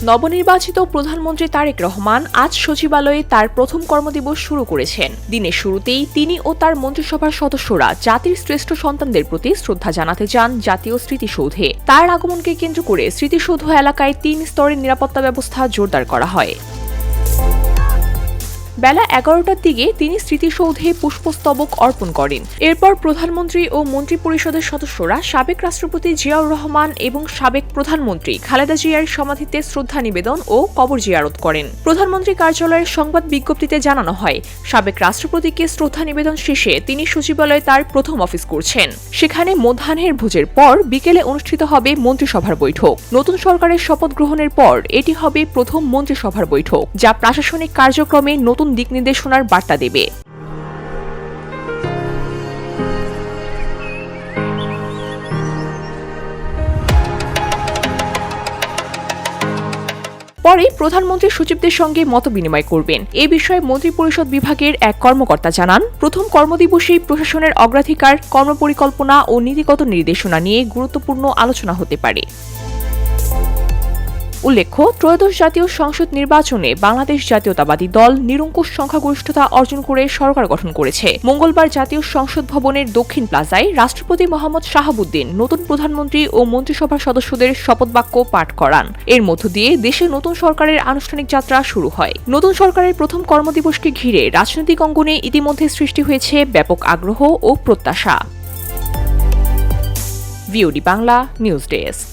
নবনির্বাচিত প্রধানমন্ত্রী তারেক রহমান আজ সচিবালয়ে তার প্রথম কর্মদিবস শুরু করেছেন। দিনের শুরুতেই তিনি ও তার মন্ত্রিসভার সদস্যরা জাতির শ্রেষ্ঠ সন্তানদের প্রতি শ্রদ্ধা জানাতে যান জাতীয় স্মৃতিসৌধে। তার আগমনকে কেন্দ্র করে স্মৃতিসৌধ এলাকায় ৩ স্তরের নিরাপত্তা ব্যবস্থা জোরদার করা হয়। বেলা ১১টার দিকে তিনি স্মৃতিসৌধে পুষ্পস্তবক অর্পণ করেন। এরপর প্রধানমন্ত্রী ও মন্ত্রিপরিষদের সদস্যরা সাবেক রাষ্ট্রপতি জিয়াউর রহমান এবং সাবেক প্রধানমন্ত্রী খালেদা জিয়ার সমাধিতে শ্রদ্ধা নিবেদন ও কবর জিয়ারত করেন। প্রধানমন্ত্রী কার্যালয়ের সংবাদ বিজ্ঞপ্তিতে জানানো হয়, সাবেক রাষ্ট্রপতিকে শ্রদ্ধা নিবেদন শেষে তিনি সচিবালয়ে তার প্রথম অফিস করছেন। সেখানে মধ্যাহ্নের ভোজের পর বিকেলে অনুষ্ঠিত হবে মন্ত্রিসভার বৈঠক। নতুন সরকারের শপথ গ্রহণের পর এটি হবে প্রথম মন্ত্রিসভার বৈঠক, যা প্রশাসনিক কার্যক্রমে নতুন দিক নির্দেশনার বার্তা দেবে। পরে প্রধানমন্ত্রী সচিবদের সঙ্গে মতবিনিময় করবেন। এ বিষয়ে মন্ত্রিপরিষদ বিভাগের এক কর্মকর্তা জানান, প্রথম কর্মদিবসেই প্রশাসনের অগ্রাধিকার, কর্মপরিকল্পনা ও নীতিগত নির্দেশনা নিয়ে গুরুত্বপূর্ণ আলোচনা হতে পারে। উল্লেখ্য, ত্রয়োদশ জাতীয় সংসদ নির্বাচনে বাংলাদেশ জাতীয়তাবাদী দল নিরঙ্কুশ সংখ্যাগরিষ্ঠতা অর্জন করে সরকার গঠন করেছে। মঙ্গলবার জাতীয় সংসদ ভবনের দক্ষিণ প্লাজায় রাষ্ট্রপতি মোহাম্মদ শাহাবুদ্দিন নতুন প্রধানমন্ত্রী ও মন্ত্রিসভার সদস্যদের শপথবাক্য পাঠ করান। এর মধ্য দিয়ে দেশে নতুন সরকারের আনুষ্ঠানিক যাত্রা শুরু হয়। নতুন সরকারের প্রথম কর্মদিবসকে ঘিরে রাজনৈতিক অঙ্গনে ইতিমধ্যে সৃষ্টি হয়েছে ব্যাপক আগ্রহ ও প্রত্যাশা। VOD Bangla news desk.